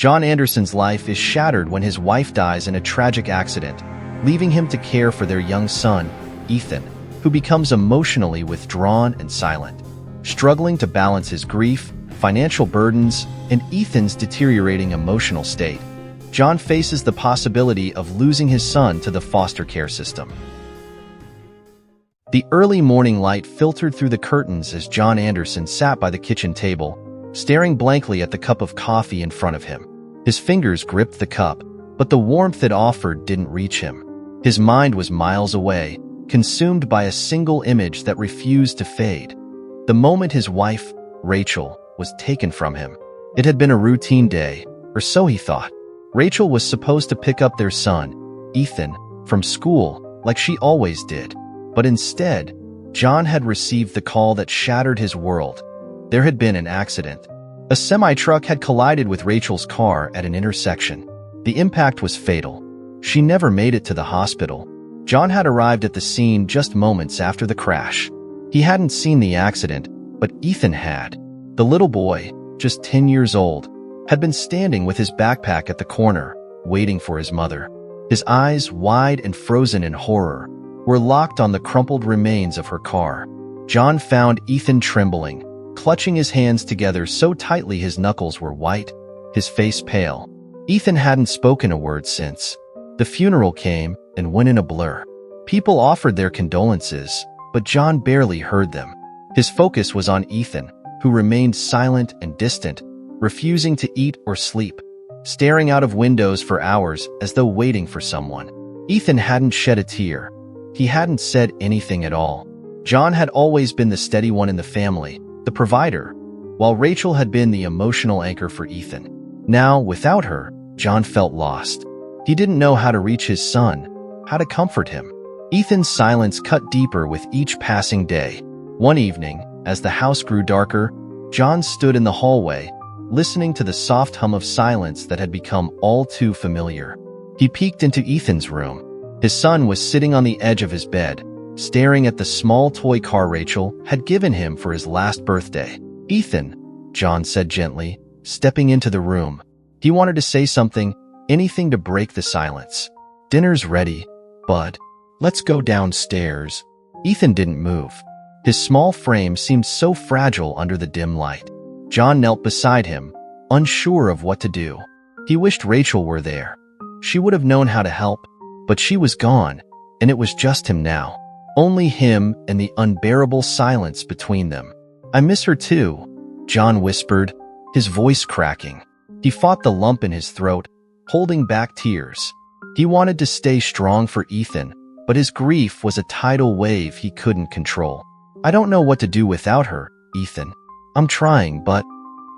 John Anderson's life is shattered when his wife dies in a tragic accident, leaving him to care for their young son, Ethan, who becomes emotionally withdrawn and silent. Struggling to balance his grief, financial burdens, and Ethan's deteriorating emotional state, John faces the possibility of losing his son to the foster care system. The early morning light filtered through the curtains as John Anderson sat by the kitchen table, staring blankly at the cup of coffee in front of him. His fingers gripped the cup, but the warmth it offered didn't reach him. His mind was miles away, consumed by a single image that refused to fade. The moment his wife, Rachel, was taken from him. It had been a routine day, or so he thought. Rachel was supposed to pick up their son, Ethan, from school, like she always did. But instead, John had received the call that shattered his world. There had been an accident. A semi-truck had collided with Rachel's car at an intersection. The impact was fatal. She never made it to the hospital. John had arrived at the scene just moments after the crash. He hadn't seen the accident, but Ethan had. The little boy, just 10 years old, had been standing with his backpack at the corner, waiting for his mother. His eyes, wide and frozen in horror, were locked on the crumpled remains of her car. John found Ethan trembling, clutching his hands together so tightly his knuckles were white, his face pale. Ethan hadn't spoken a word since. The funeral came and went in a blur. People offered their condolences, but John barely heard them. His focus was on Ethan, who remained silent and distant, refusing to eat or sleep, staring out of windows for hours as though waiting for someone. Ethan hadn't shed a tear. He hadn't said anything at all. John had always been the steady one in the family, the provider, while Rachel had been the emotional anchor for Ethan. Now, without her, John felt lost. He didn't know how to reach his son, how to comfort him. Ethan's silence cut deeper with each passing day. One evening, as the house grew darker, John stood in the hallway, listening to the soft hum of silence that had become all too familiar. He peeked into Ethan's room. His son was sitting on the edge of his bed, staring at the small toy car Rachel had given him for his last birthday. "Ethan," John said gently, stepping into the room. He wanted to say something, anything to break the silence. "Dinner's ready, bud. Let's go downstairs." Ethan didn't move. His small frame seemed so fragile under the dim light. John knelt beside him, unsure of what to do. He wished Rachel were there. She would have known how to help, but she was gone, and it was just him now. Only him and the unbearable silence between them. "I miss her too," John whispered, his voice cracking. He fought the lump in his throat, holding back tears. He wanted to stay strong for Ethan, but his grief was a tidal wave he couldn't control. "I don't know what to do without her, Ethan. I'm trying, but..."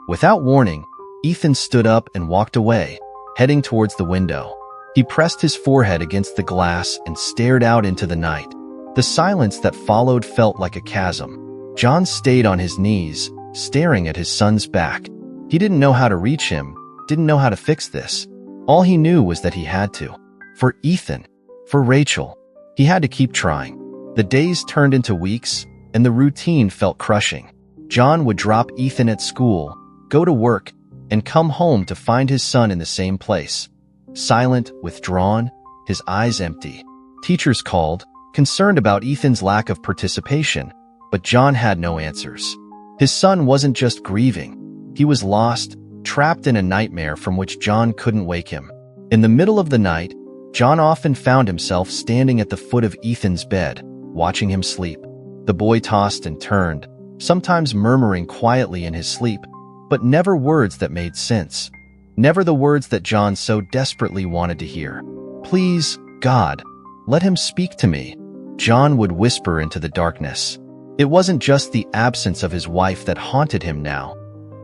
Without warning, Ethan stood up and walked away, heading towards the window. He pressed his forehead against the glass and stared out into the night. The silence that followed felt like a chasm. John stayed on his knees, staring at his son's back. He didn't know how to reach him, didn't know how to fix this. All he knew was that he had to. For Ethan, for Rachel, he had to keep trying. The days turned into weeks, and the routine felt crushing. John would drop Ethan at school, go to work, and come home to find his son in the same place. Silent, withdrawn, his eyes empty. Teachers called, concerned about Ethan's lack of participation, but John had no answers. His son wasn't just grieving. He was lost, trapped in a nightmare from which John couldn't wake him. In the middle of the night, John often found himself standing at the foot of Ethan's bed, watching him sleep. The boy tossed and turned, sometimes murmuring quietly in his sleep, but never words that made sense. Never the words that John so desperately wanted to hear. "Please, God, let him speak to me," John would whisper into the darkness. It wasn't just the absence of his wife that haunted him now.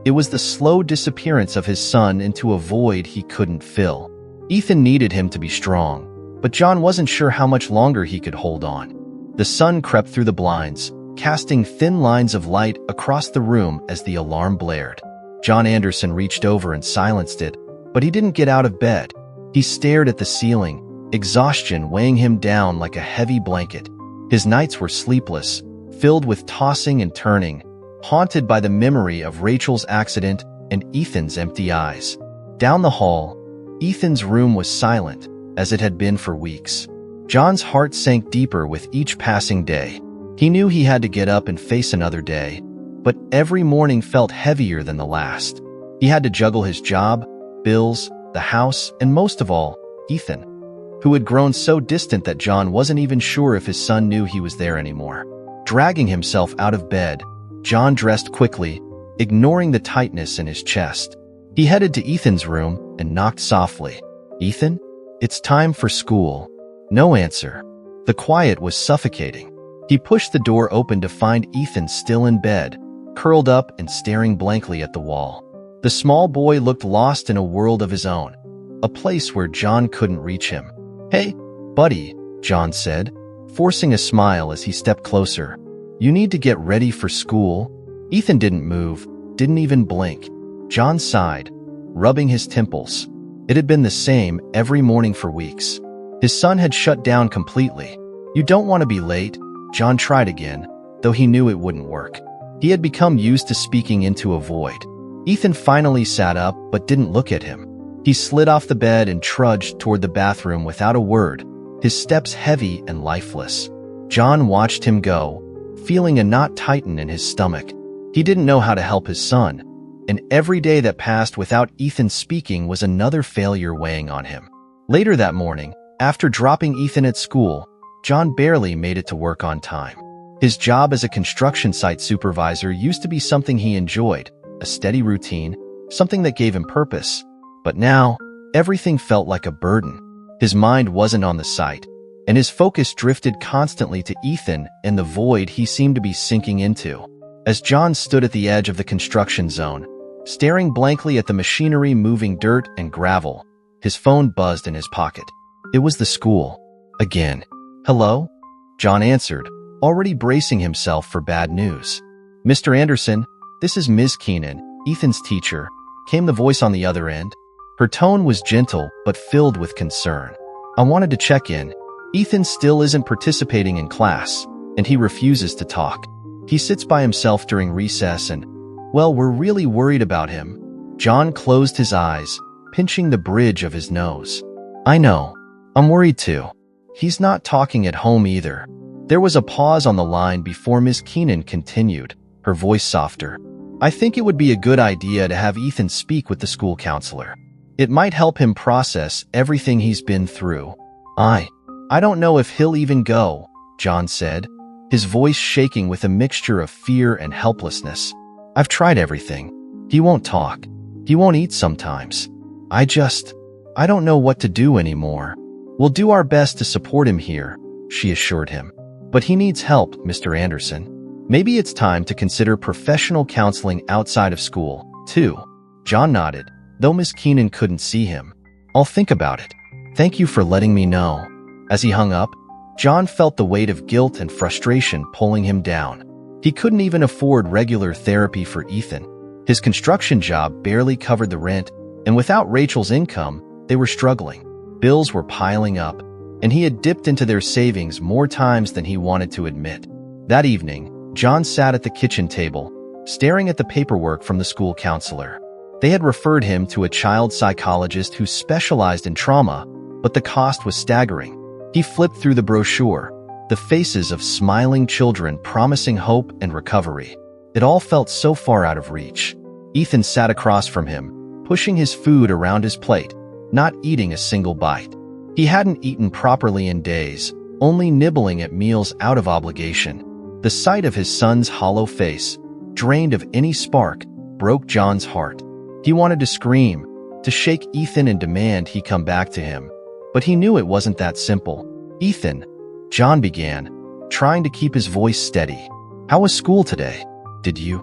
It was the slow disappearance of his son into a void he couldn't fill. Ethan needed him to be strong, but John wasn't sure how much longer he could hold on. The sun crept through the blinds, casting thin lines of light across the room as the alarm blared. John Anderson reached over and silenced it, but he didn't get out of bed. He stared at the ceiling, exhaustion weighing him down like a heavy blanket. His nights were sleepless, filled with tossing and turning, haunted by the memory of Rachel's accident and Ethan's empty eyes. Down the hall, Ethan's room was silent, as it had been for weeks. John's heart sank deeper with each passing day. He knew he had to get up and face another day, but every morning felt heavier than the last. He had to juggle his job, bills, the house, and most of all, Ethan, who had grown so distant that John wasn't even sure if his son knew he was there anymore. Dragging himself out of bed, John dressed quickly, ignoring the tightness in his chest. He headed to Ethan's room and knocked softly. "Ethan, it's time for school." No answer. The quiet was suffocating. He pushed the door open to find Ethan still in bed, curled up and staring blankly at the wall. The small boy looked lost in a world of his own, a place where John couldn't reach him. "Hey, buddy," John said, forcing a smile as he stepped closer. "You need to get ready for school." Ethan didn't move, didn't even blink. John sighed, rubbing his temples. It had been the same every morning for weeks. His son had shut down completely. "You don't want to be late," John tried again, though he knew it wouldn't work. He had become used to speaking into a void. Ethan finally sat up but didn't look at him. He slid off the bed and trudged toward the bathroom without a word, his steps heavy and lifeless. John watched him go, feeling a knot tighten in his stomach. He didn't know how to help his son, and every day that passed without Ethan speaking was another failure weighing on him. Later that morning, after dropping Ethan at school, John barely made it to work on time. His job as a construction site supervisor used to be something he enjoyed, a steady routine, something that gave him purpose. But now, everything felt like a burden. His mind wasn't on the site, and his focus drifted constantly to Ethan and the void he seemed to be sinking into. As John stood at the edge of the construction zone, staring blankly at the machinery moving dirt and gravel, his phone buzzed in his pocket. It was the school. Again. "Hello?" John answered, already bracing himself for bad news. "Mr. Anderson, this is Ms. Keenan, Ethan's teacher," came the voice on the other end. Her tone was gentle but filled with concern. "I wanted to check in. Ethan still isn't participating in class, and he refuses to talk. He sits by himself during recess and, well, we're really worried about him." John closed his eyes, pinching the bridge of his nose. "I know. I'm worried too. He's not talking at home either." There was a pause on the line before Miss Keenan continued, her voice softer. "I think it would be a good idea to have Ethan speak with the school counselor. It might help him process everything he's been through." I don't know if he'll even go," John said, his voice shaking with a mixture of fear and helplessness. "I've tried everything. He won't talk. He won't eat sometimes. I don't know what to do anymore." "We'll do our best to support him here," she assured him. "But he needs help, Mr. Anderson. Maybe it's time to consider professional counseling outside of school, too." John nodded, though Miss Keenan couldn't see him. "I'll think about it. Thank you for letting me know." As he hung up, John felt the weight of guilt and frustration pulling him down. He couldn't even afford regular therapy for Ethan. His construction job barely covered the rent, and without Rachel's income, they were struggling. Bills were piling up, and he had dipped into their savings more times than he wanted to admit. That evening, John sat at the kitchen table, staring at the paperwork from the school counselor. They had referred him to a child psychologist who specialized in trauma, but the cost was staggering. He flipped through the brochure, the faces of smiling children promising hope and recovery. It all felt so far out of reach. Ethan sat across from him, pushing his food around his plate, not eating a single bite. He hadn't eaten properly in days, only nibbling at meals out of obligation. The sight of his son's hollow face, drained of any spark, broke John's heart. He wanted to scream, to shake Ethan and demand he come back to him. But he knew it wasn't that simple. "Ethan," John began, trying to keep his voice steady. "How was school today? Did you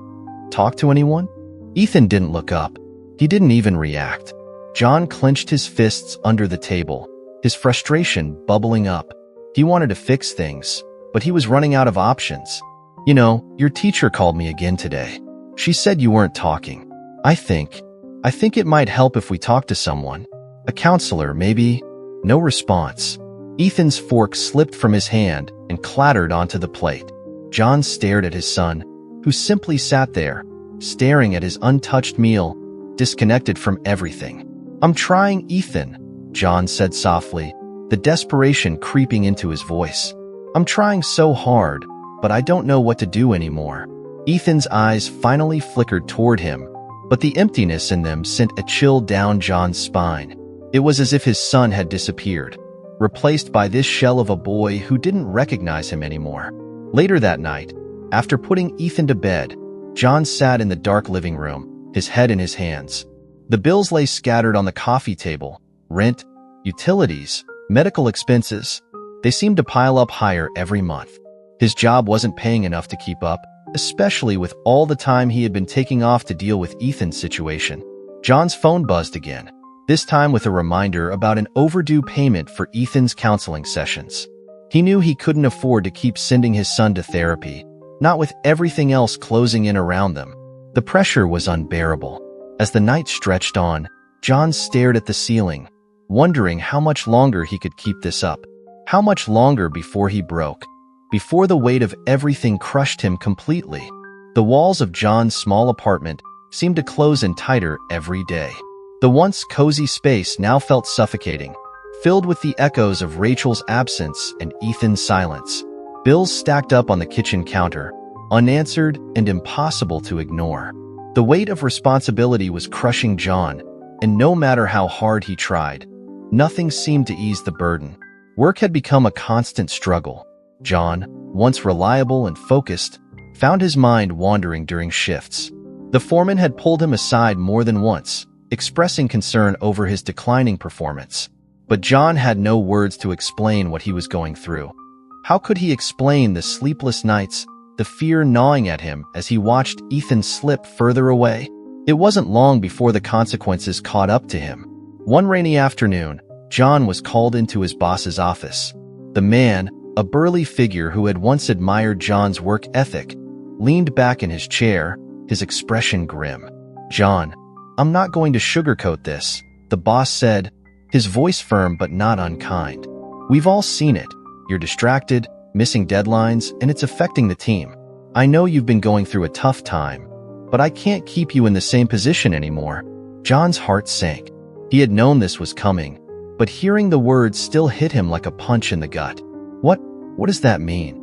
talk to anyone?" Ethan didn't look up. He didn't even react. John clenched his fists under the table, his frustration bubbling up. He wanted to fix things, but he was running out of options. "You know, your teacher called me again today. She said you weren't talking. I think it might help if we talk to someone. A counselor, maybe." No response. Ethan's fork slipped from his hand and clattered onto the plate. John stared at his son, who simply sat there, staring at his untouched meal, disconnected from everything. "I'm trying, Ethan," John said softly, the desperation creeping into his voice. "I'm trying so hard, but I don't know what to do anymore." Ethan's eyes finally flickered toward him, but the emptiness in them sent a chill down John's spine. It was as if his son had disappeared, replaced by this shell of a boy who didn't recognize him anymore. Later that night, after putting Ethan to bed, John sat in the dark living room, his head in his hands. The bills lay scattered on the coffee table: rent, utilities, medical expenses. They seemed to pile up higher every month. His job wasn't paying enough to keep up, especially with all the time he had been taking off to deal with Ethan's situation. John's phone buzzed again, this time with a reminder about an overdue payment for Ethan's counseling sessions. He knew he couldn't afford to keep sending his son to therapy, not with everything else closing in around them. The pressure was unbearable. As the night stretched on, John stared at the ceiling, wondering how much longer he could keep this up. How much longer before he broke, before the weight of everything crushed him completely. The walls of John's small apartment seemed to close in tighter every day. The once cozy space now felt suffocating, filled with the echoes of Rachel's absence and Ethan's silence. Bills stacked up on the kitchen counter, unanswered and impossible to ignore. The weight of responsibility was crushing John, and no matter how hard he tried, nothing seemed to ease the burden. Work had become a constant struggle. John, once reliable and focused, found his mind wandering during shifts. The foreman had pulled him aside more than once, expressing concern over his declining performance. But John had no words to explain what he was going through. How could he explain the sleepless nights, the fear gnawing at him as he watched Ethan slip further away? It wasn't long before the consequences caught up to him. One rainy afternoon, John was called into his boss's office. The man, a burly figure who had once admired John's work ethic, leaned back in his chair, his expression grim. "John, I'm not going to sugarcoat this," the boss said, his voice firm but not unkind. "We've all seen it. You're distracted, missing deadlines, and it's affecting the team. I know you've been going through a tough time, but I can't keep you in the same position anymore." John's heart sank. He had known this was coming, but hearing the words still hit him like a punch in the gut. What does that mean?"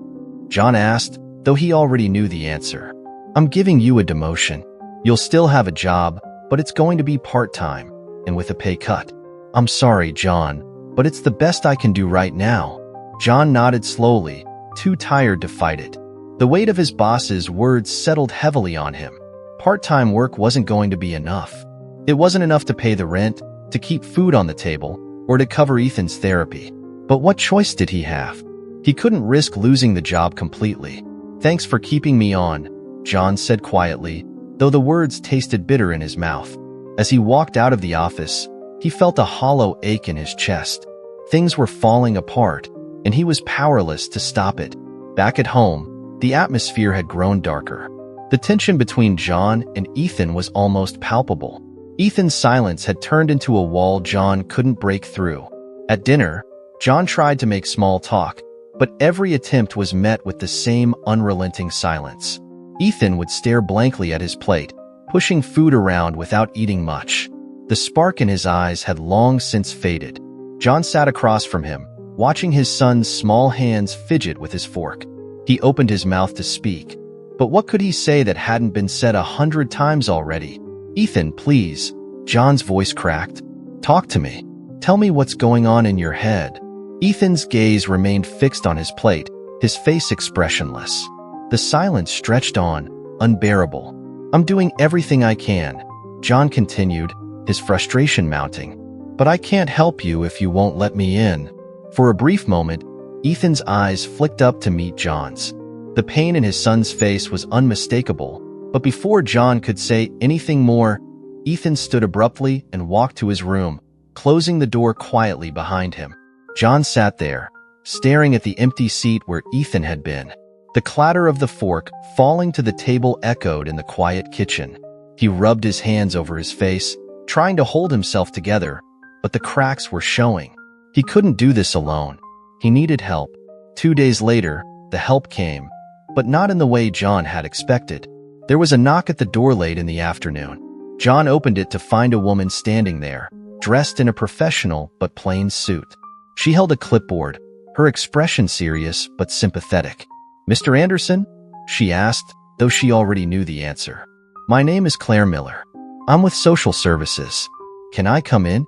John asked, though he already knew the answer. "I'm giving you a demotion. You'll still have a job, but it's going to be part-time, and with a pay cut." "I'm sorry, John, but it's the best I can do right now." John nodded slowly, too tired to fight it. The weight of his boss's words settled heavily on him. Part-time work wasn't going to be enough. It wasn't enough to pay the rent, to keep food on the table, or to cover Ethan's therapy. But what choice did he have? He couldn't risk losing the job completely. "Thanks for keeping me on," John said quietly, though the words tasted bitter in his mouth. As he walked out of the office, he felt a hollow ache in his chest. Things were falling apart, and he was powerless to stop it. Back at home, the atmosphere had grown darker. The tension between John and Ethan was almost palpable. Ethan's silence had turned into a wall John couldn't break through. At dinner, John tried to make small talk, but every attempt was met with the same unrelenting silence. Ethan would stare blankly at his plate, pushing food around without eating much. The spark in his eyes had long since faded. John sat across from him, watching his son's small hands fidget with his fork. He opened his mouth to speak, but what could he say that hadn't been said 100 times already? "Ethan, please," John's voice cracked. "Talk to me. Tell me what's going on in your head." Ethan's gaze remained fixed on his plate, his face expressionless. The silence stretched on, unbearable. "I'm doing everything I can," John continued, his frustration mounting. "But I can't help you if you won't let me in." For a brief moment, Ethan's eyes flicked up to meet John's. The pain in his son's face was unmistakable, but before John could say anything more, Ethan stood abruptly and walked to his room, closing the door quietly behind him. John sat there, staring at the empty seat where Ethan had been. The clatter of the fork falling to the table echoed in the quiet kitchen. He rubbed his hands over his face, trying to hold himself together, but the cracks were showing. He couldn't do this alone. He needed help. 2 days later, the help came, but not in the way John had expected. There was a knock at the door late in the afternoon. John opened it to find a woman standing there, dressed in a professional but plain suit. She held a clipboard, her expression serious but sympathetic. "Mr. Anderson?" she asked, though she already knew the answer. "My name is Claire Miller. I'm with Social Services. Can I come in?"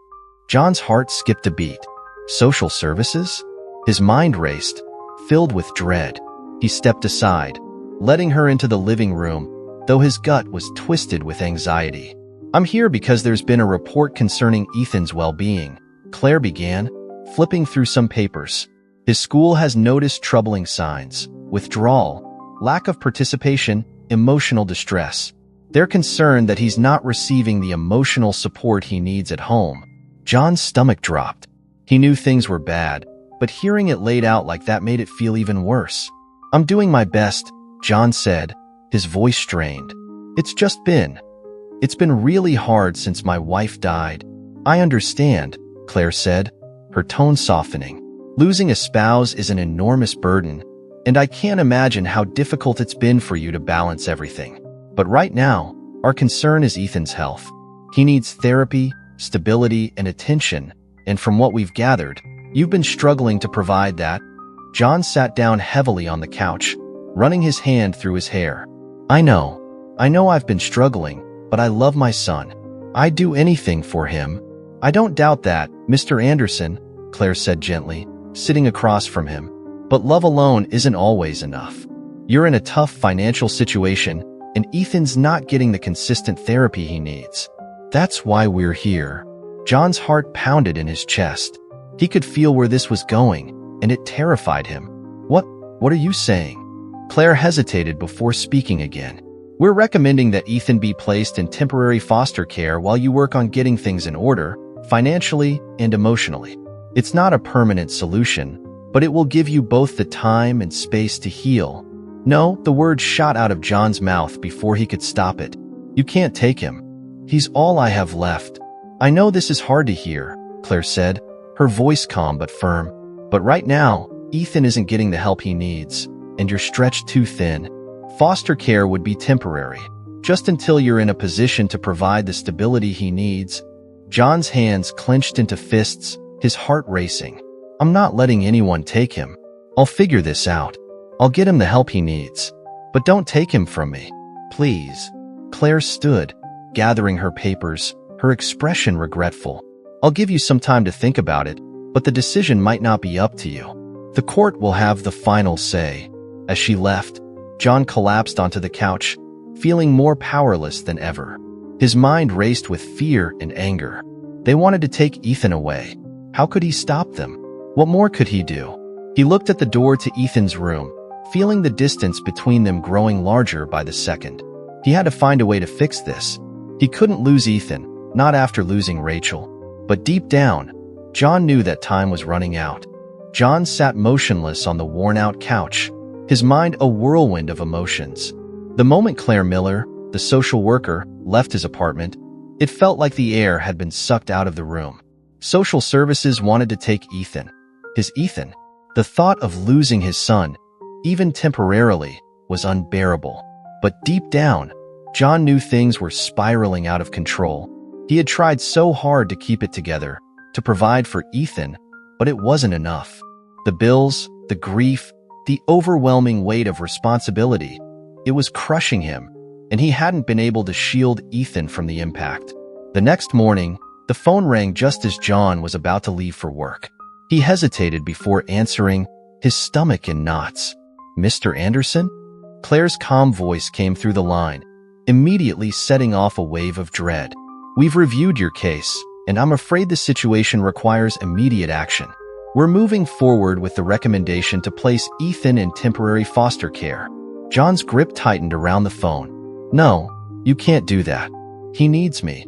John's heart skipped a beat. Social Services? His mind raced, filled with dread. He stepped aside, letting her into the living room, though his gut was twisted with anxiety. "I'm here because there's been a report concerning Ethan's well-being," Claire began, flipping through some papers. "His school has noticed troubling signs: withdrawal, lack of participation, emotional distress. They're concerned that he's not receiving the emotional support he needs at home." John's stomach dropped. He knew things were bad, but hearing it laid out like that made it feel even worse. "I'm doing my best," John said, his voice strained. It's been really hard since my wife died." "I understand," Claire said, her tone softening. "Losing a spouse is an enormous burden, and I can't imagine how difficult it's been for you to balance everything. But right now, our concern is Ethan's health. He needs therapy, stability, and attention, and from what we've gathered, you've been struggling to provide that." John sat down heavily on the couch, running his hand through his hair. I know I've been struggling, but I love my son. I'd do anything for him." "I don't doubt that, Mr. Anderson," Claire said gently, sitting across from him. "But love alone isn't always enough. You're in a tough financial situation, and Ethan's not getting the consistent therapy he needs. That's why we're here." John's heart pounded in his chest. He could feel where this was going, and it terrified him. What are you saying?" Claire hesitated before speaking again. "We're recommending that Ethan be placed in temporary foster care while you work on getting things in order, financially and emotionally. It's not a permanent solution, but it will give you both the time and space to heal." "No," the word shot out of John's mouth before he could stop it. "You can't take him. He's all I have left." "I know this is hard to hear," Claire said, her voice calm but firm. "But right now, Ethan isn't getting the help he needs, and you're stretched too thin. Foster care would be temporary, just until you're in a position to provide the stability he needs." John's hands clenched into fists, his heart racing. "I'm not letting anyone take him. I'll figure this out. I'll get him the help he needs. But don't take him from me, please." Claire stood, gathering her papers, her expression regretful. "I'll give you some time to think about it, but the decision might not be up to you. The court will have the final say." As she left, John collapsed onto the couch, feeling more powerless than ever. His mind raced with fear and anger. They wanted to take Ethan away. How could he stop them? What more could he do? He looked at the door to Ethan's room, feeling the distance between them growing larger by the second. He had to find a way to fix this. He couldn't lose Ethan, not after losing Rachel. But deep down, John knew that time was running out. John sat motionless on the worn-out couch, his mind a whirlwind of emotions. The moment Claire Miller, the social worker, left his apartment, it felt like the air had been sucked out of the room. Social Services wanted to take Ethan. His Ethan. The thought of losing his son, even temporarily, was unbearable. But deep down, John knew things were spiraling out of control. He had tried so hard to keep it together, to provide for Ethan, but it wasn't enough. The bills, the grief, the overwhelming weight of responsibility, it was crushing him, and he hadn't been able to shield Ethan from the impact. The next morning, the phone rang just as John was about to leave for work. He hesitated before answering, his stomach in knots. "Mr. Anderson?" Claire's calm voice came through the line, immediately setting off a wave of dread. "We've reviewed your case, and I'm afraid the situation requires immediate action. We're moving forward with the recommendation to place Ethan in temporary foster care." John's grip tightened around the phone. "No, you can't do that. He needs me.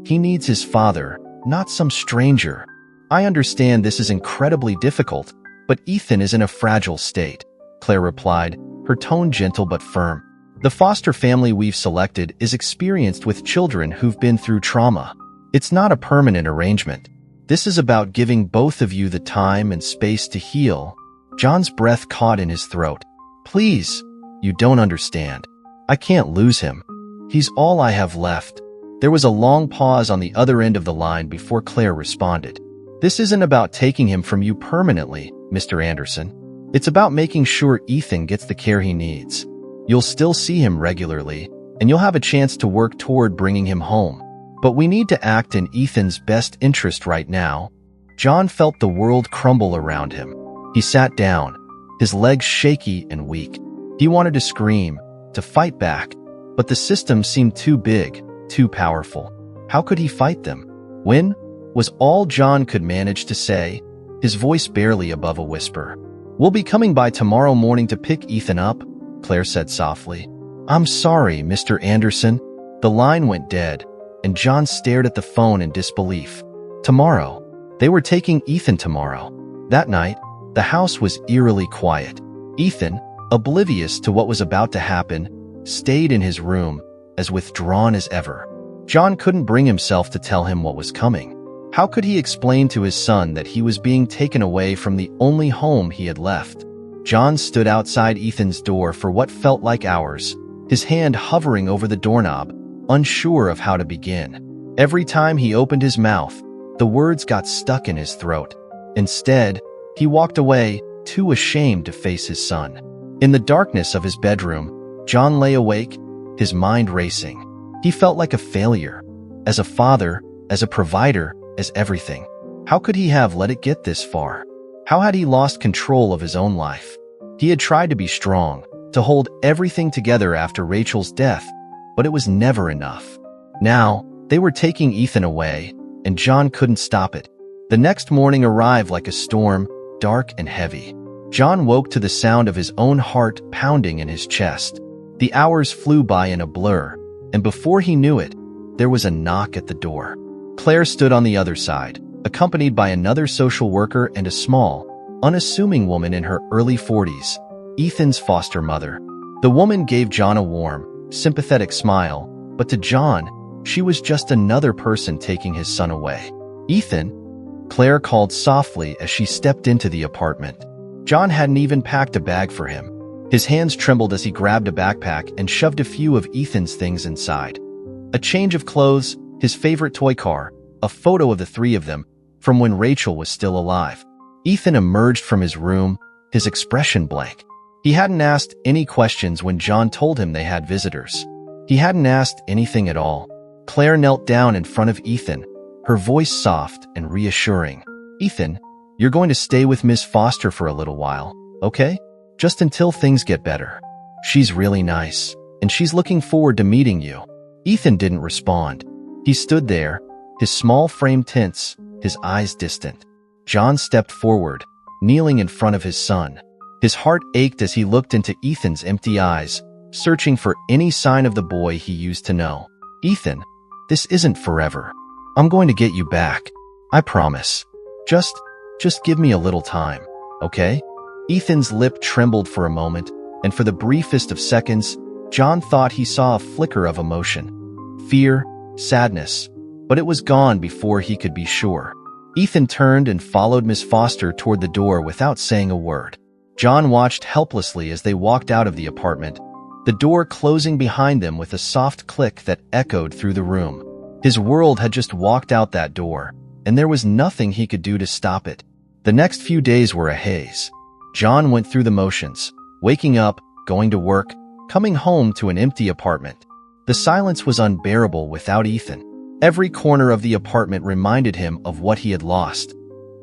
He needs his father, not some stranger. I understand this is incredibly difficult, but Ethan is in a fragile state," Claire replied, her tone gentle but firm. "The foster family we've selected is experienced with children who've been through trauma. It's not a permanent arrangement. This is about giving both of you the time and space to heal." John's breath caught in his throat. "Please, you don't understand. I can't lose him. He's all I have left." There was a long pause on the other end of the line before Claire responded. "This isn't about taking him from you permanently, Mr. Anderson. It's about making sure Ethan gets the care he needs. You'll still see him regularly, and you'll have a chance to work toward bringing him home. But we need to act in Ethan's best interest right now." John felt the world crumble around him. He sat down, his legs shaky and weak. He wanted to scream, to fight back, but the system seemed too big, too powerful. How could he fight them? "When?" was all John could manage to say, his voice barely above a whisper. "We'll be coming by tomorrow morning to pick Ethan up," Claire said softly. "I'm sorry, Mr. Anderson." The line went dead, and John stared at the phone in disbelief. Tomorrow. They were taking Ethan tomorrow. That night, the house was eerily quiet. Ethan, oblivious to what was about to happen, stayed in his room, as withdrawn as ever. John couldn't bring himself to tell him what was coming. How could he explain to his son that he was being taken away from the only home he had left? John stood outside Ethan's door for what felt like hours, his hand hovering over the doorknob, unsure of how to begin. Every time he opened his mouth, the words got stuck in his throat. Instead, he walked away, too ashamed to face his son. In the darkness of his bedroom, John lay awake, his mind racing. He felt like a failure. As a father, as a provider, as everything. How could he have let it get this far? How had he lost control of his own life? He had tried to be strong, to hold everything together after Rachel's death, but it was never enough. Now, they were taking Ethan away, and John couldn't stop it. The next morning arrived like a storm, dark and heavy. John woke to the sound of his own heart pounding in his chest. The hours flew by in a blur, and before he knew it, there was a knock at the door. Claire stood on the other side, accompanied by another social worker and a small, unassuming woman in her early 40s, Ethan's foster mother. The woman gave John a warm, sympathetic smile, but to John, she was just another person taking his son away. "Ethan?" Claire called softly as she stepped into the apartment. John hadn't even packed a bag for him. His hands trembled as he grabbed a backpack and shoved a few of Ethan's things inside. A change of clothes, his favorite toy car, a photo of the three of them from when Rachel was still alive. Ethan emerged from his room, his expression blank. He hadn't asked any questions when John told him they had visitors. He hadn't asked anything at all. Claire knelt down in front of Ethan, her voice soft and reassuring. "Ethan, you're going to stay with Miss Foster for a little while, okay? Just until things get better. She's really nice, and she's looking forward to meeting you." Ethan didn't respond. He stood there, his small frame tense, his eyes distant. John stepped forward, kneeling in front of his son. His heart ached as he looked into Ethan's empty eyes, searching for any sign of the boy he used to know. "Ethan, this isn't forever. I'm going to get you back. I promise. Just give me a little time, okay?" Ethan's lip trembled for a moment, and for the briefest of seconds, John thought he saw a flicker of emotion. Fear, sadness, but it was gone before he could be sure. Ethan turned and followed Miss Foster toward the door without saying a word. John watched helplessly as they walked out of the apartment, the door closing behind them with a soft click that echoed through the room. His world had just walked out that door, and there was nothing he could do to stop it. The next few days were a haze. John went through the motions, waking up, going to work, coming home to an empty apartment. The silence was unbearable without Ethan. Every corner of the apartment reminded him of what he had lost.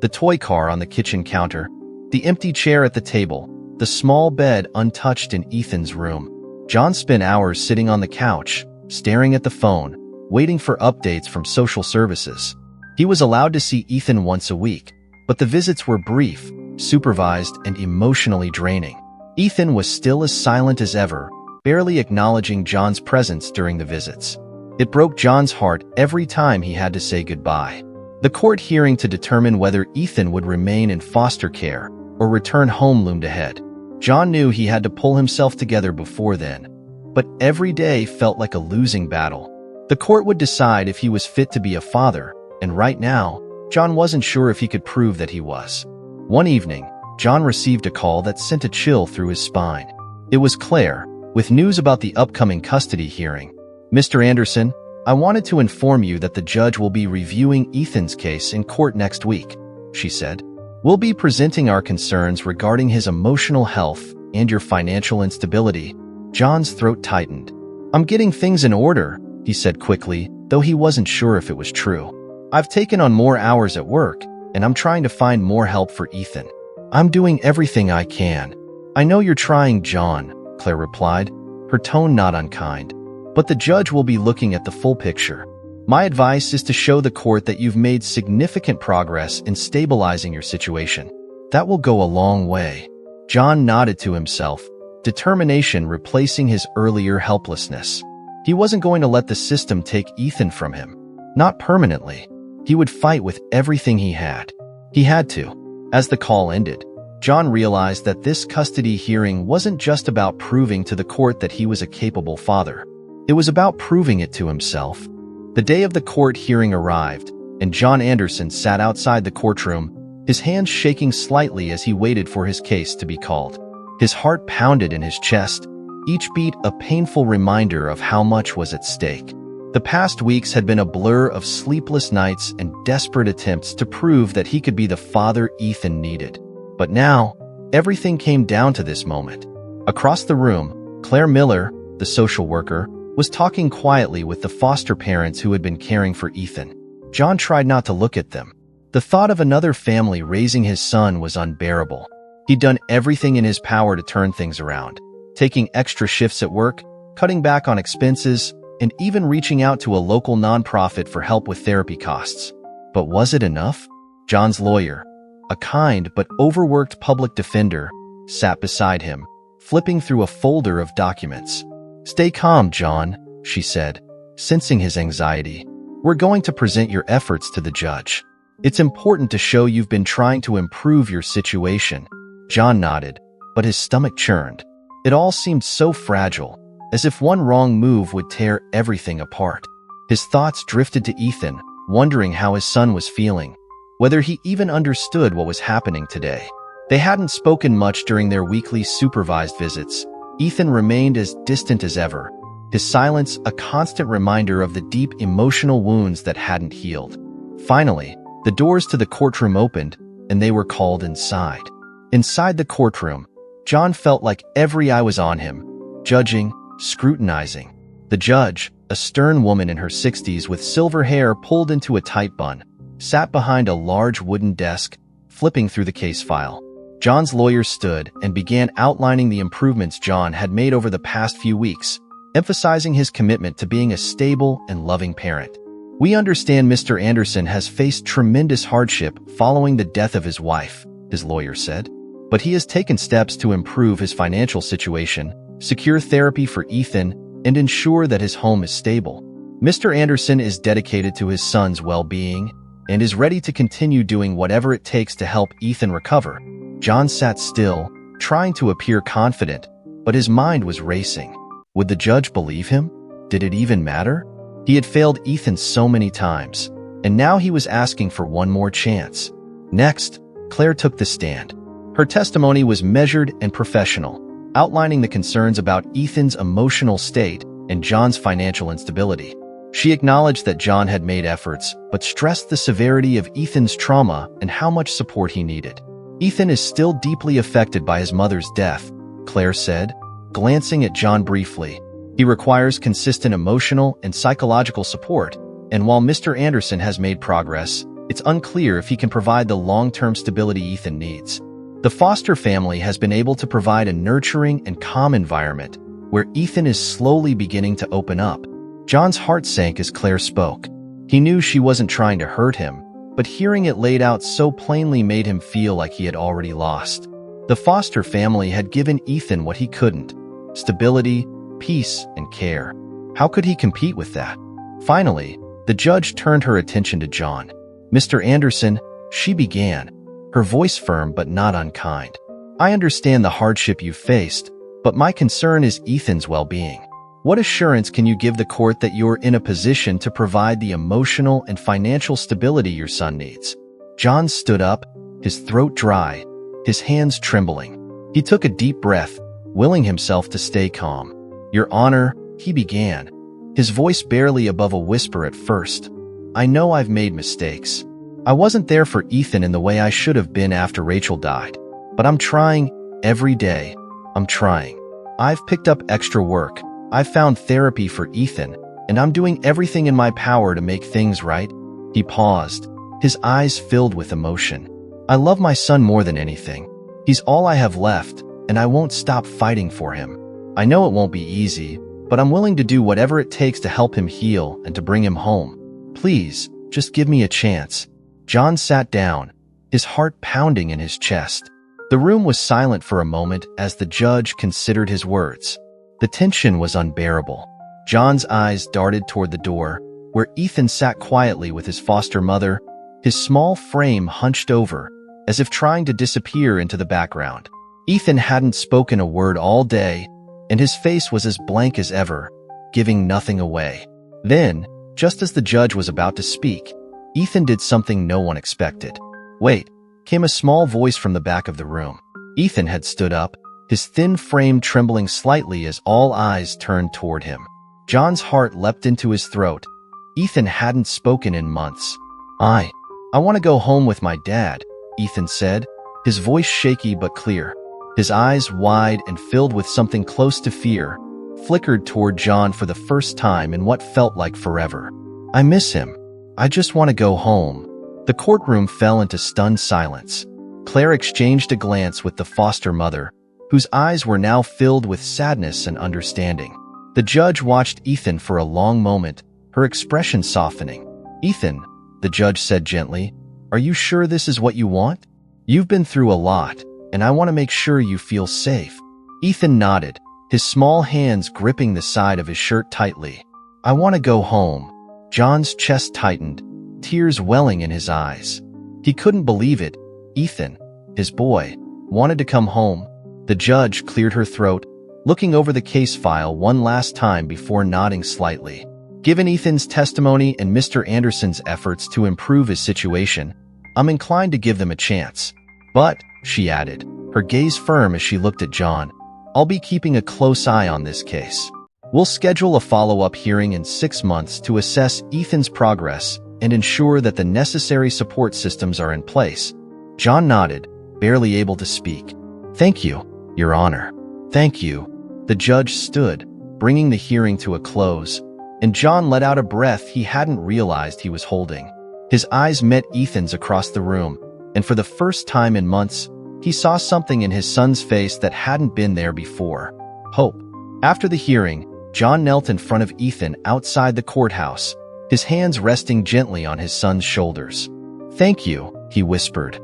The toy car on the kitchen counter, the empty chair at the table, the small bed untouched in Ethan's room. John spent hours sitting on the couch, staring at the phone, waiting for updates from social services. He was allowed to see Ethan once a week, but the visits were brief, supervised, and emotionally draining. Ethan was still as silent as ever, barely acknowledging John's presence during the visits. It broke John's heart every time he had to say goodbye. The court hearing to determine whether Ethan would remain in foster care or return home loomed ahead. John knew he had to pull himself together before then, but every day felt like a losing battle. The court would decide if he was fit to be a father, and right now, John wasn't sure if he could prove that he was. One evening, John received a call that sent a chill through his spine. It was Claire, with news about the upcoming custody hearing. "Mr. Anderson, I wanted to inform you that the judge will be reviewing Ethan's case in court next week, she said. We'll be presenting our concerns regarding his emotional health and your financial instability. John's throat tightened. I'm getting things in order, he said quickly, though he wasn't sure if it was true. I've taken on more hours at work, and I'm trying to find more help for Ethan. I'm doing everything I can. I know you're trying, John, Claire replied, her tone not unkind. But the judge will be looking at the full picture. My advice is to show the court that you've made significant progress in stabilizing your situation. That will go a long way. John nodded to himself, determination replacing his earlier helplessness. He wasn't going to let the system take Ethan from him. Not permanently. He would fight with everything he had. He had to. As the call ended, John realized that this custody hearing wasn't just about proving to the court that he was a capable father. It was about proving it to himself. The day of the court hearing arrived, and John Anderson sat outside the courtroom, his hands shaking slightly as he waited for his case to be called. His heart pounded in his chest, each beat a painful reminder of how much was at stake. The past weeks had been a blur of sleepless nights and desperate attempts to prove that he could be the father Ethan needed. But now, everything came down to this moment. Across the room, Claire Miller, the social worker, was talking quietly with the foster parents who had been caring for Ethan. John tried not to look at them. The thought of another family raising his son was unbearable. He'd done everything in his power to turn things around, taking extra shifts at work, cutting back on expenses, and even reaching out to a local nonprofit for help with therapy costs. But was it enough? John's lawyer, a kind but overworked public defender, sat beside him, flipping through a folder of documents. Stay calm, John, she said, sensing his anxiety. We're going to present your efforts to the judge. It's important to show you've been trying to improve your situation. John nodded, but his stomach churned. It all seemed so fragile, as if one wrong move would tear everything apart. His thoughts drifted to Ethan, wondering how his son was feeling, whether he even understood what was happening today. They hadn't spoken much during their weekly supervised visits. Ethan remained as distant as ever, his silence a constant reminder of the deep emotional wounds that hadn't healed. Finally, the doors to the courtroom opened, and they were called inside. Inside the courtroom, John felt like every eye was on him, judging, scrutinizing. The judge, a stern woman in her 60s with silver hair pulled into a tight bun, sat behind a large wooden desk, flipping through the case file. John's lawyer stood and began outlining the improvements John had made over the past few weeks, emphasizing his commitment to being a stable and loving parent. We understand Mr. Anderson has faced tremendous hardship following the death of his wife, his lawyer said, but he has taken steps to improve his financial situation, secure therapy for Ethan, and ensure that his home is stable. Mr. Anderson is dedicated to his son's well-being and is ready to continue doing whatever it takes to help Ethan recover. John sat still, trying to appear confident, but his mind was racing. Would the judge believe him? Did it even matter? He had failed Ethan so many times, and now he was asking for one more chance. Next, Claire took the stand. Her testimony was measured and professional, outlining the concerns about Ethan's emotional state and John's financial instability. She acknowledged that John had made efforts, but stressed the severity of Ethan's trauma and how much support he needed. Ethan is still deeply affected by his mother's death, Claire said, glancing at John briefly. He requires consistent emotional and psychological support, and while Mr. Anderson has made progress, it's unclear if he can provide the long-term stability Ethan needs. The foster family has been able to provide a nurturing and calm environment where Ethan is slowly beginning to open up. John's heart sank as Claire spoke. He knew she wasn't trying to hurt him, but hearing it laid out so plainly made him feel like he had already lost. The foster family had given Ethan what he couldn't: stability, peace, and care. How could he compete with that? Finally, the judge turned her attention to John. Mr. Anderson, she began, her voice firm but not unkind. I understand the hardship you faced, but my concern is Ethan's well-being. What assurance can you give the court that you're in a position to provide the emotional and financial stability your son needs? John stood up, his throat dry, his hands trembling. He took a deep breath, willing himself to stay calm. Your Honor, he began, his voice barely above a whisper at first. I know I've made mistakes. I wasn't there for Ethan in the way I should have been after Rachel died. But I'm trying every day. I'm trying. I've picked up extra work. I've found therapy for Ethan, and I'm doing everything in my power to make things right. He paused, his eyes filled with emotion. I love my son more than anything. He's all I have left, and I won't stop fighting for him. I know it won't be easy, but I'm willing to do whatever it takes to help him heal and to bring him home. Please, just give me a chance. John sat down, his heart pounding in his chest. The room was silent for a moment as the judge considered his words. The tension was unbearable. John's eyes darted toward the door, where Ethan sat quietly with his foster mother, his small frame hunched over, as if trying to disappear into the background. Ethan hadn't spoken a word all day, and his face was as blank as ever, giving nothing away. Then, just as the judge was about to speak, Ethan did something no one expected. Wait, came a small voice from the back of the room. Ethan had stood up, his thin frame trembling slightly as all eyes turned toward him. John's heart leapt into his throat. Ethan hadn't spoken in months. I want to go home with my dad, Ethan said, his voice shaky but clear. His eyes, wide and filled with something close to fear, flickered toward John for the first time in what felt like forever. I miss him. I just want to go home. The courtroom fell into stunned silence. Claire exchanged a glance with the foster mother, whose eyes were now filled with sadness and understanding. The judge watched Ethan for a long moment, her expression softening. Ethan, the judge said gently, are you sure this is what you want? You've been through a lot, and I want to make sure you feel safe. Ethan nodded, his small hands gripping the side of his shirt tightly. I want to go home. John's chest tightened, tears welling in his eyes. He couldn't believe it. Ethan, his boy, wanted to come home. The judge cleared her throat, looking over the case file one last time before nodding slightly. Given Ethan's testimony and Mr. Anderson's efforts to improve his situation, I'm inclined to give them a chance. But, she added, her gaze firm as she looked at John, I'll be keeping a close eye on this case. We'll schedule a follow-up hearing in 6 months to assess Ethan's progress and ensure that the necessary support systems are in place. John nodded, barely able to speak. Thank you, Your Honor. Thank you. The judge stood, bringing the hearing to a close, and John let out a breath he hadn't realized he was holding. His eyes met Ethan's across the room, and for the first time in months, he saw something in his son's face that hadn't been there before. Hope. After the hearing, John knelt in front of Ethan outside the courthouse, his hands resting gently on his son's shoulders. Thank you, he whispered,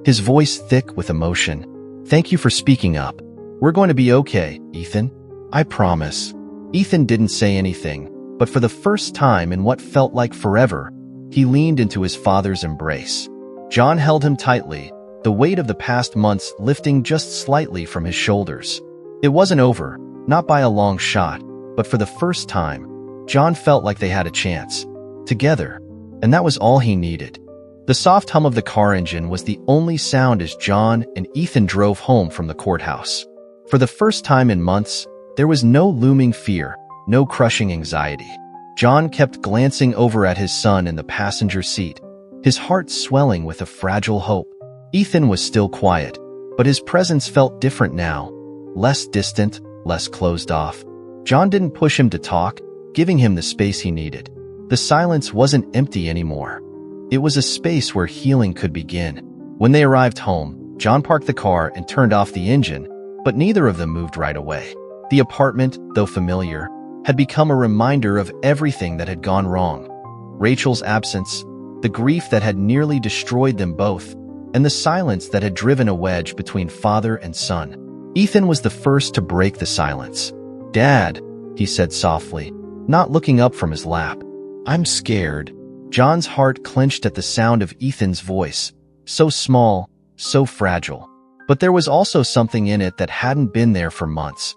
his voice thick with emotion. Thank you for speaking up. We're going to be okay, Ethan. I promise. Ethan didn't say anything, but for the first time in what felt like forever, he leaned into his father's embrace. John held him tightly, the weight of the past months lifting just slightly from his shoulders. It wasn't over, not by a long shot, but for the first time, John felt like they had a chance. Together. And that was all he needed. The soft hum of the car engine was the only sound as John and Ethan drove home from the courthouse. For the first time in months, there was no looming fear, no crushing anxiety. John kept glancing over at his son in the passenger seat, his heart swelling with a fragile hope. Ethan was still quiet, but his presence felt different now, less distant, less closed off. John didn't push him to talk, giving him the space he needed. The silence wasn't empty anymore. It was a space where healing could begin. When they arrived home, John parked the car and turned off the engine, but neither of them moved right away. The apartment, though familiar, had become a reminder of everything that had gone wrong. Rachel's absence, the grief that had nearly destroyed them both, and the silence that had driven a wedge between father and son. Ethan was the first to break the silence. Dad, he said softly, not looking up from his lap. I'm scared. John's heart clenched at the sound of Ethan's voice, so small, so fragile. But there was also something in it that hadn't been there for months.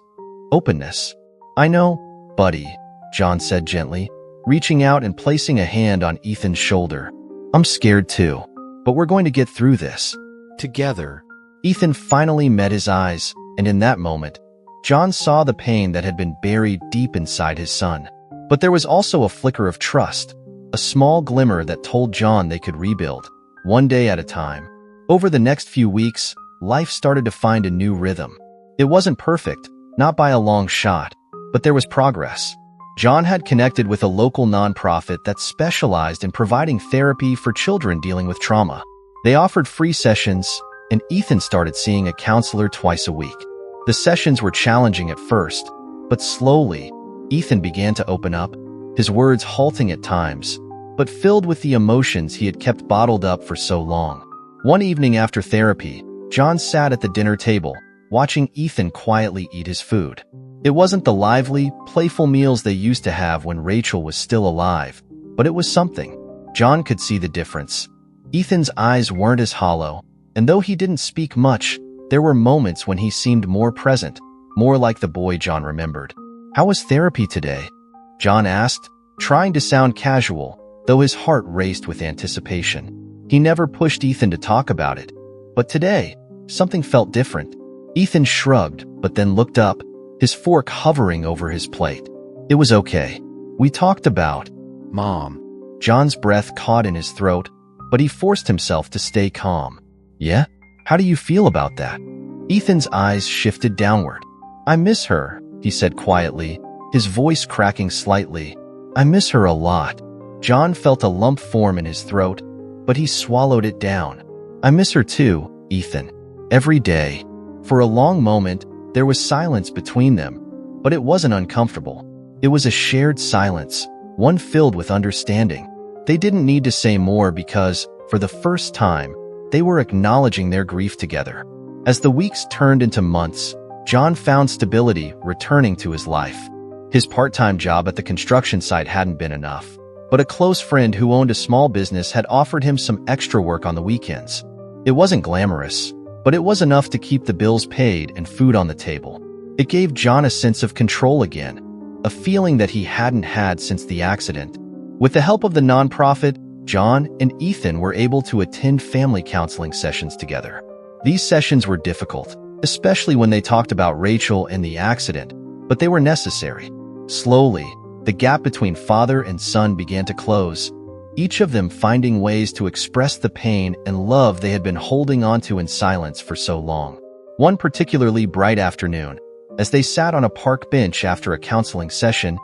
Openness. I know, buddy, John said gently, reaching out and placing a hand on Ethan's shoulder. I'm scared too, but we're going to get through this. Together. Ethan finally met his eyes, and in that moment, John saw the pain that had been buried deep inside his son. But there was also a flicker of trust, a small glimmer that told John they could rebuild, one day at a time. Over the next few weeks, life started to find a new rhythm. It wasn't perfect, not by a long shot, but there was progress. John had connected with a local nonprofit that specialized in providing therapy for children dealing with trauma. They offered free sessions, and Ethan started seeing a counselor twice a week. The sessions were challenging at first, but slowly, Ethan began to open up, his words halting at times, but filled with the emotions he had kept bottled up for so long. One evening after therapy, John sat at the dinner table, watching Ethan quietly eat his food. It wasn't the lively, playful meals they used to have when Rachel was still alive, but it was something. John could see the difference. Ethan's eyes weren't as hollow, and though he didn't speak much, there were moments when he seemed more present, more like the boy John remembered. "How was therapy today?" John asked, trying to sound casual, though his heart raced with anticipation. He never pushed Ethan to talk about it, but today, something felt different. Ethan shrugged, but then looked up, his fork hovering over his plate. "It was okay. We talked about Mom." John's breath caught in his throat, but he forced himself to stay calm. "Yeah? How do you feel about that?" Ethan's eyes shifted downward. "I miss her," he said quietly, his voice cracking slightly. "I miss her a lot." John felt a lump form in his throat, but he swallowed it down. "I miss her too, Ethan. Every day." For a long moment, there was silence between them, but it wasn't uncomfortable. It was a shared silence, one filled with understanding. They didn't need to say more because, for the first time, they were acknowledging their grief together. As the weeks turned into months, John found stability returning to his life. His part-time job at the construction site hadn't been enough, but a close friend who owned a small business had offered him some extra work on the weekends. It wasn't glamorous, but it was enough to keep the bills paid and food on the table. It gave John a sense of control again, a feeling that he hadn't had since the accident. With the help of the nonprofit, John and Ethan were able to attend family counseling sessions together. These sessions were difficult, especially when they talked about Rachel and the accident, but they were necessary. Slowly, the gap between father and son began to close, each of them finding ways to express the pain and love they had been holding onto in silence for so long. One particularly bright afternoon, as they sat on a park bench after a counseling session,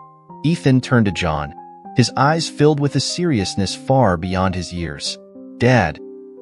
Ethan turned to John, his eyes filled with a seriousness far beyond his years. "Dad,"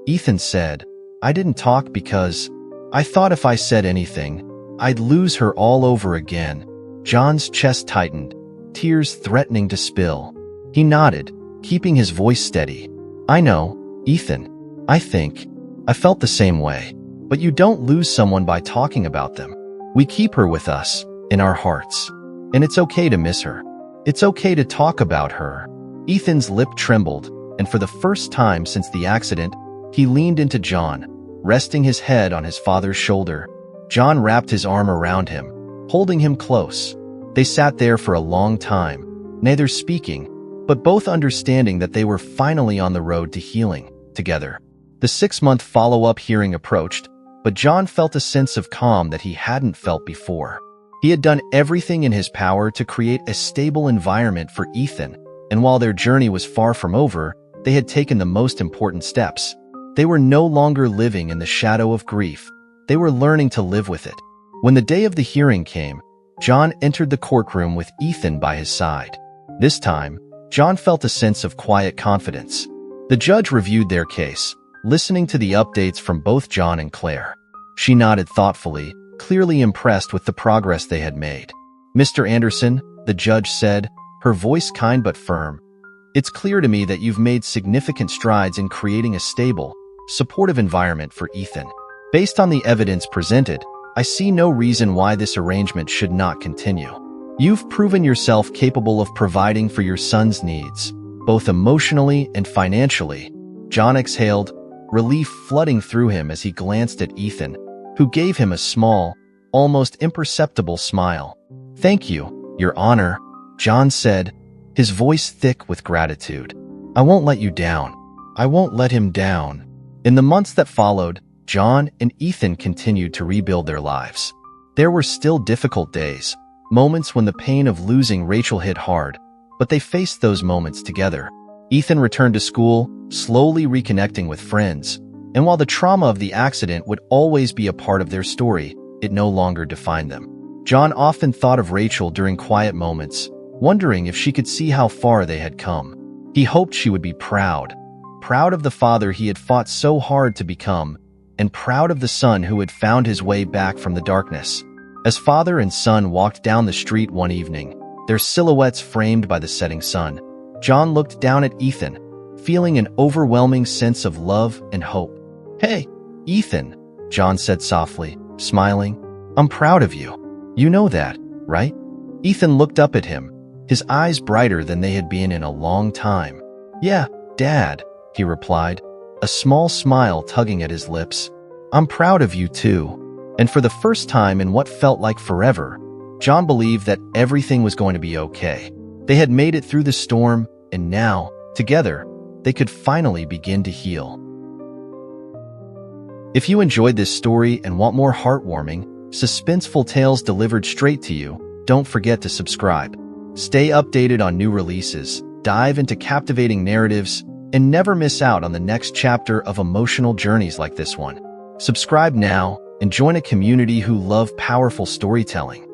Ethan said, "I didn't talk because I thought if I said anything, I'd lose her all over again." John's chest tightened, tears threatening to spill. He nodded, keeping his voice steady. "I know, Ethan. I felt the same way. But you don't lose someone by talking about them. We keep her with us, in our hearts. And it's okay to miss her. It's okay to talk about her." Ethan's lip trembled, and for the first time since the accident, he leaned into John, resting his head on his father's shoulder. John wrapped his arm around him, holding him close. They sat there for a long time, neither speaking, but both understanding that they were finally on the road to healing, together. The 6-month follow-up hearing approached, but John felt a sense of calm that he hadn't felt before. He had done everything in his power to create a stable environment for Ethan, and while their journey was far from over, they had taken the most important steps. They were no longer living in the shadow of grief. They were learning to live with it. When the day of the hearing came, John entered the courtroom with Ethan by his side. This time, John felt a sense of quiet confidence. The judge reviewed their case, listening to the updates from both John and Claire. She nodded thoughtfully, clearly impressed with the progress they had made. "Mr. Anderson," the judge said, her voice kind but firm, "it's clear to me that you've made significant strides in creating a stable, supportive environment for Ethan. Based on the evidence presented, I see no reason why this arrangement should not continue. You've proven yourself capable of providing for your son's needs, both emotionally and financially." John exhaled, relief flooding through him as he glanced at Ethan, who gave him a small, almost imperceptible smile. "Thank you, Your Honor," John said, his voice thick with gratitude. "I won't let you down. I won't let him down." In the months that followed, John and Ethan continued to rebuild their lives. There were still difficult days, moments when the pain of losing Rachel hit hard, but they faced those moments together. Ethan returned to school, slowly reconnecting with friends, and while the trauma of the accident would always be a part of their story, it no longer defined them. John often thought of Rachel during quiet moments, wondering if she could see how far they had come. He hoped she would be proud of the father he had fought so hard to become, and proud of the son who had found his way back from the darkness. As father and son walked down the street one evening, their silhouettes framed by the setting sun, John looked down at Ethan, feeling an overwhelming sense of love and hope. "Hey, Ethan," John said softly, smiling. "I'm proud of you. You know that, right?" Ethan looked up at him, his eyes brighter than they had been in a long time. "Yeah, Dad," he replied, a small smile tugging at his lips. "I'm proud of you too." And for the first time in what felt like forever, John believed that everything was going to be okay. They had made it through the storm, and now, together, they could finally begin to heal. If you enjoyed this story and want more heartwarming, suspenseful tales delivered straight to you, don't forget to subscribe. Stay updated on new releases, dive into captivating narratives, and never miss out on the next chapter of emotional journeys like this one. Subscribe now and join a community who love powerful storytelling.